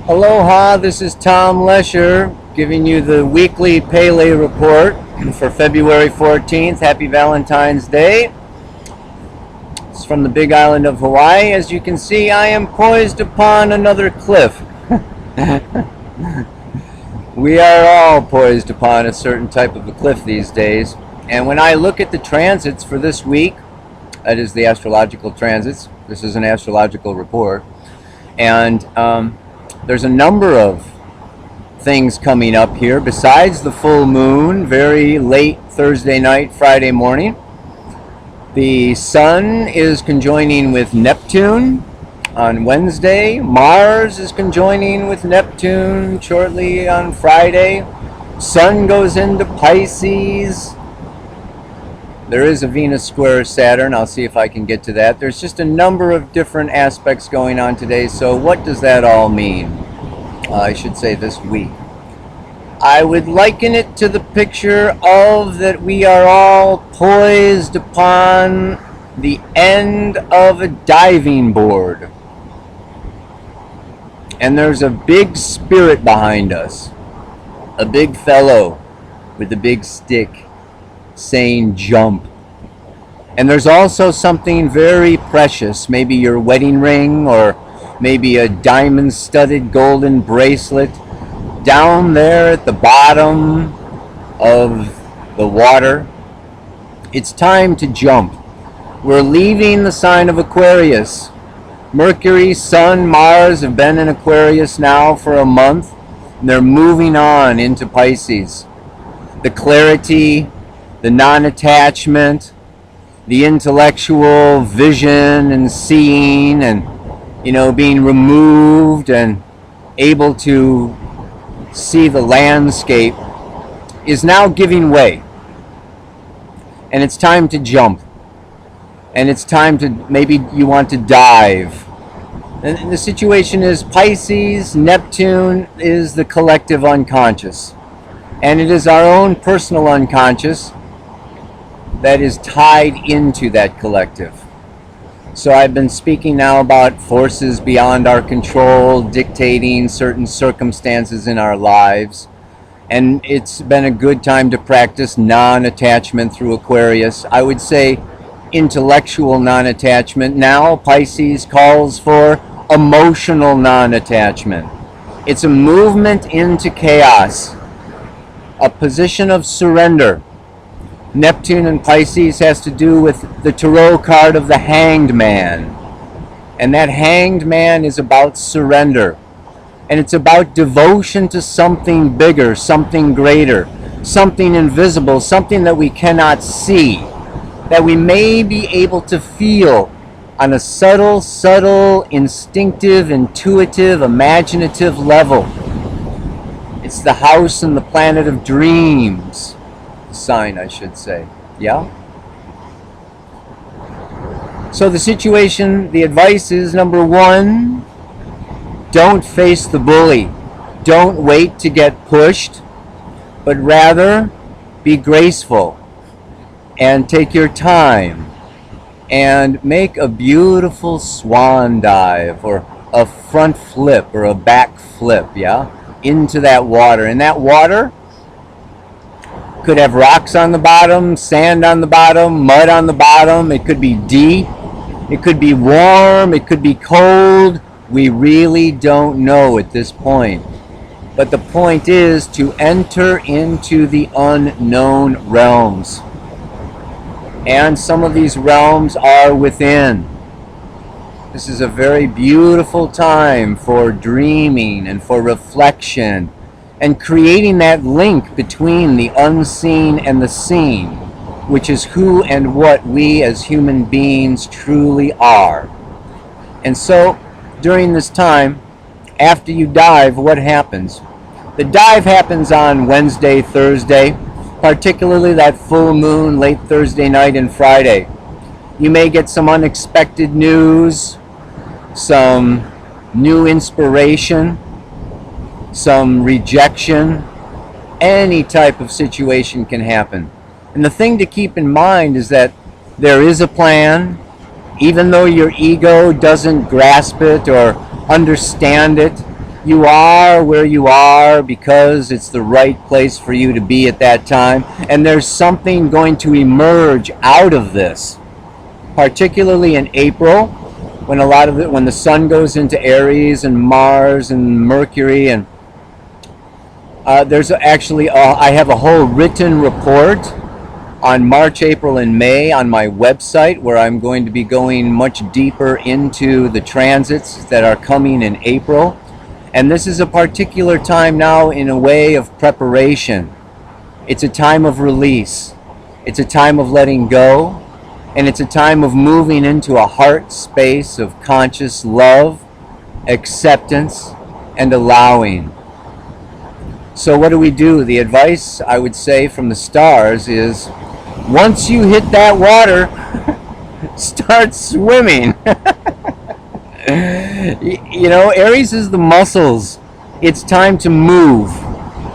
Aloha, this is Tom Lesher giving you the weekly Pele report for February 14th. Happy Valentine's Day. It's from the big island of Hawaii. As you can see, I am poised upon another cliff. We are all poised upon a certain type of a cliff these days. And when I look at the transits for this week, that is the astrological transits, this is an astrological report, and there's a number of things coming up here besides the full moon, very late Thursday night, Friday morning. The Sun is conjoining with Neptune on Wednesday. Mars is conjoining with Neptune shortly on Friday. Sun goes into Pisces. There is a Venus square Saturn. I'll see if I can get to that. There's just a number of different aspects going on today. So what does that all mean? I should say this week. I would liken it to the picture of that we are all poised upon the end of a diving board. And there's a big spirit behind us. A big fellow with a big stick saying jump. And there's also something very precious, maybe your wedding ring or maybe a diamond-studded golden bracelet down there at the bottom of the water. It's time to jump. We're leaving the sign of Aquarius. Mercury, Sun, Mars have been in Aquarius now for a month, and they're moving on into Pisces. The clarity, the non-attachment, the intellectual vision and seeing and being removed and able to see the landscape is now giving way. And it's time to jump. And it's time to, maybe you want to dive. And the situation is Pisces, Neptune is the collective unconscious. And it is our own personal unconscious that is tied into that collective. So I've been speaking now about forces beyond our control dictating certain circumstances in our lives. And it's been a good time to practice non-attachment through Aquarius. I would say intellectual non-attachment. Now Pisces calls for emotional non-attachment. It's a movement into chaos, a position of surrender. Neptune and Pisces has to do with the tarot card of the Hanged Man. And that Hanged Man is about surrender. And it's about devotion to something bigger, something greater, something invisible, something that we cannot see, that we may be able to feel on a subtle, instinctive, intuitive, imaginative level. It's the house and the planet of dreams. Sign, I should say. Yeah? So the situation, the advice is, number one, don't face the bully. Don't wait to get pushed, but rather be graceful and take your time and make a beautiful swan dive or a front flip or a back flip, yeah, into that water. And that water could have rocks on the bottom, sand on the bottom, mud on the bottom. It could be deep. It could be warm. It could be cold. We really don't know at this point. But the point is to enter into the unknown realms. And some of these realms are within. This is a very beautiful time for dreaming and for reflection and creating that link between the unseen and the seen, which is who and what we as human beings truly are. And so, during this time, after you dive, what happens? The dive happens on Wednesday, Thursday, particularly that full moon late Thursday night and Friday. You may get some unexpected news, some new inspiration, some rejection. Any type of situation can happen. And the thing to keep in mind is that there is a plan, even though your ego doesn't grasp it or understand it. You are where you are because it's the right place for you to be at that time, and there's something going to emerge out of this, particularly in April, when when the sun goes into Aries and Mars and Mercury, and there's actually I have a whole written report on March, April, and May on my website, where I'm going to be going much deeper into the transits that are coming in April. And this is a particular time now in a way of preparation. It's a time of release. It's a time of letting go. And it's a time of moving into a heart space of conscious love, acceptance, and allowing. So what do? The advice I would say from the stars is, once you hit that water, start swimming. You know, Aries is the muscles. It's time to move.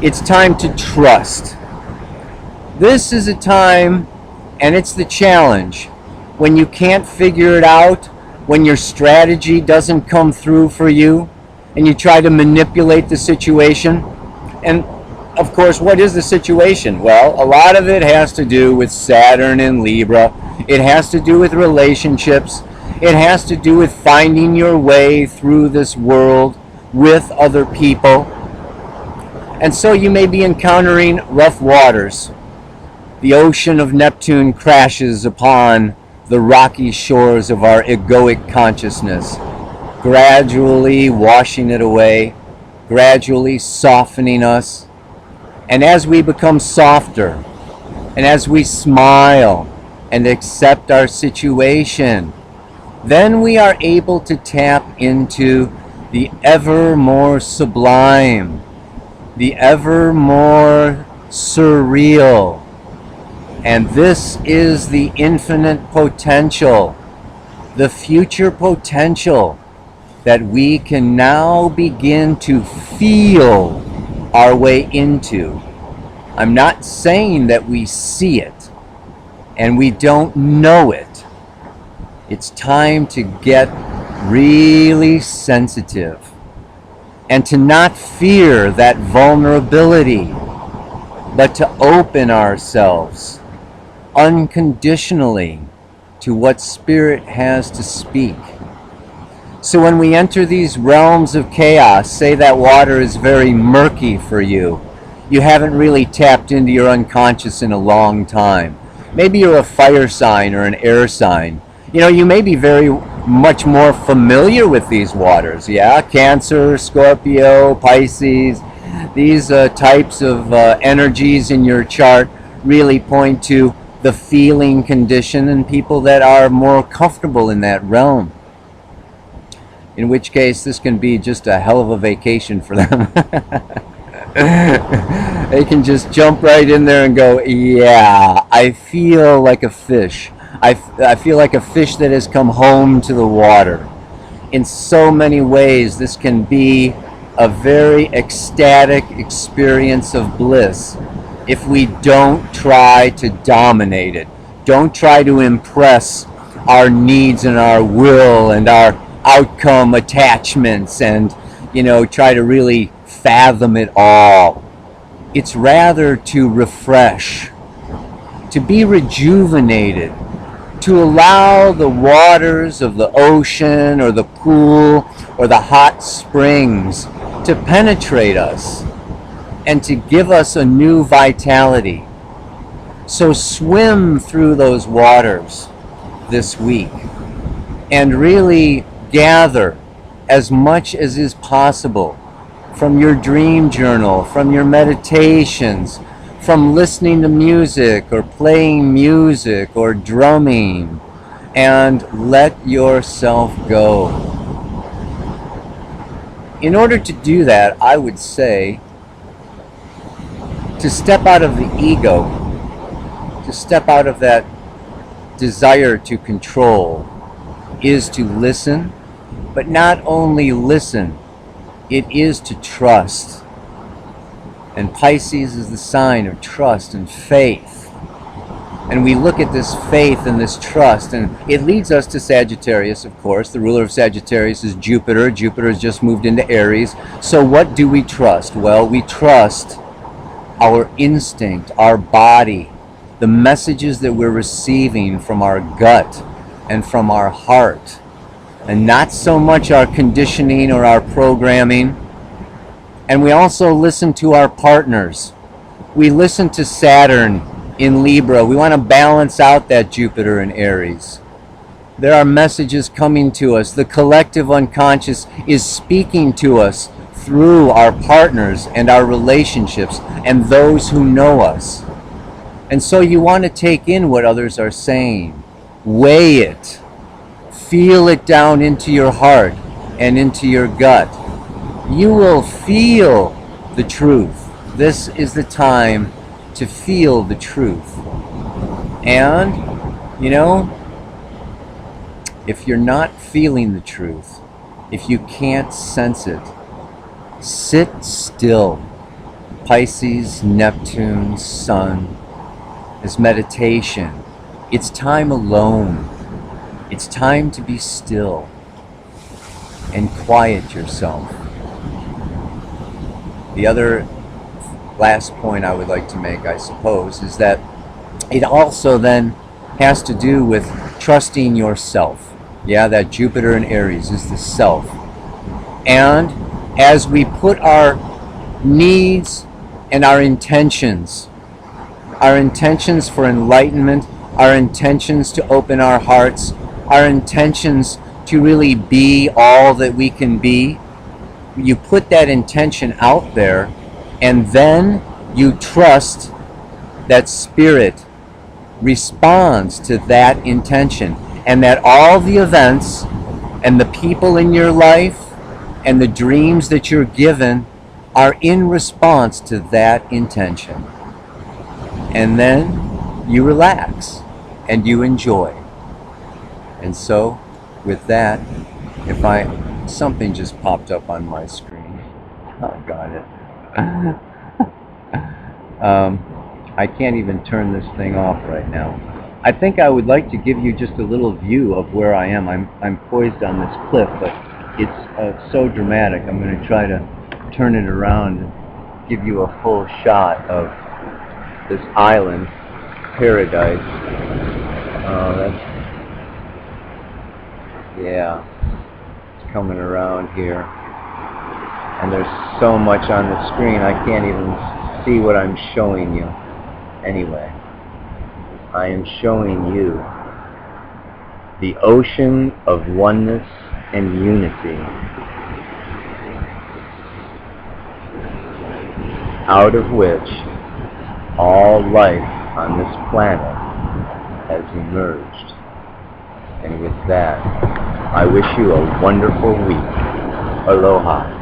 It's time to trust. This is a time, and it's the challenge, when you can't figure it out, when your strategy doesn't come through for you, and you try to manipulate the situation. And of course, what is the situation? Well, a lot of it has to do with Saturn and Libra. It has to do with relationships. It has to do with finding your way through this world with other people. And so you may be encountering rough waters. The ocean of Neptune crashes upon the rocky shores of our egoic consciousness, gradually washing it away, gradually softening us. And as we become softer, and as we smile and accept our situation, then we are able to tap into the ever more sublime, the ever more surreal. And this is the infinite potential, the future potential that we can now begin to feel our way into. I'm not saying that we see it and we don't know it. It's time to get really sensitive and to not fear that vulnerability, but to open ourselves unconditionally to what Spirit has to speak. So when we enter these realms of chaos, say that water is very murky for you, you haven't really tapped into your unconscious in a long time. Maybe you're a fire sign or an air sign. You know, you may be very much more familiar with these waters, yeah? Cancer, Scorpio, Pisces, these types of energies in your chart really point to the feeling condition and people that are more comfortable in that realm. In which case, this can be just a hell of a vacation for them. They can just jump right in there and go, yeah, I feel like a fish. I feel like a fish that has come home to the water. In so many ways, this can be a very ecstatic experience of bliss if we don't try to dominate it. Don't try to impress our needs and our will and our outcome attachments and, you know, try to really fathom it all. It's rather to refresh, to be rejuvenated, to allow the waters of the ocean or the pool or the hot springs to penetrate us and to give us a new vitality. So swim through those waters this week and really gather as much as is possible from your dream journal, from your meditations, from listening to music or playing music or drumming, and let yourself go. In order to do that, I would say to step out of the ego, to step out of that desire to control, is to listen, but not only listen, it is to trust. And Pisces is the sign of trust and faith. And we look at this faith and this trust, and it leads us to Sagittarius, of course. The ruler of Sagittarius is Jupiter. Jupiter has just moved into Aries. So what do we trust? Well, we trust our instinct, our body, the messages that we're receiving from our gut and from our heart, and not so much our conditioning or our programming. And we also listen to our partners. We listen to Saturn in Libra. We want to balance out that Jupiter in Aries. There are messages coming to us. The collective unconscious is speaking to us through our partners and our relationships and those who know us. And so you want to take in what others are saying. Weigh it. Feel it down into your heart and into your gut. You will feel the truth. This is the time to feel the truth. And, you know, if you're not feeling the truth, if you can't sense it, sit still. Pisces, Neptune, Sun is meditation. It's time alone. It's time to be still and quiet yourself. The other last point I would like to make, I suppose, is that it also then has to do with trusting yourself. Yeah, that Jupiter in Aries is the self. And as we put our needs and our intentions for enlightenment, our intentions to open our hearts, our intentions to really be all that we can be, you put that intention out there, and then you trust that Spirit responds to that intention, and that all the events and the people in your life and the dreams that you're given are in response to that intention. And then you relax and you enjoy. And so with that, something just popped up on my screen. Oh, got it. I can't even turn this thing off right now. I think I would like to give you just a little view of where I am. I'm poised on this cliff, but it's so dramatic. I'm going to try to turn it around and give you a full shot of this island paradise. Yeah, it's coming around here. And there's so much on the screen, I can't even see what I'm showing you. Anyway, I am showing you the ocean of oneness and unity, out of which all life on this planet has emerged. And with that, I wish you a wonderful week. Aloha.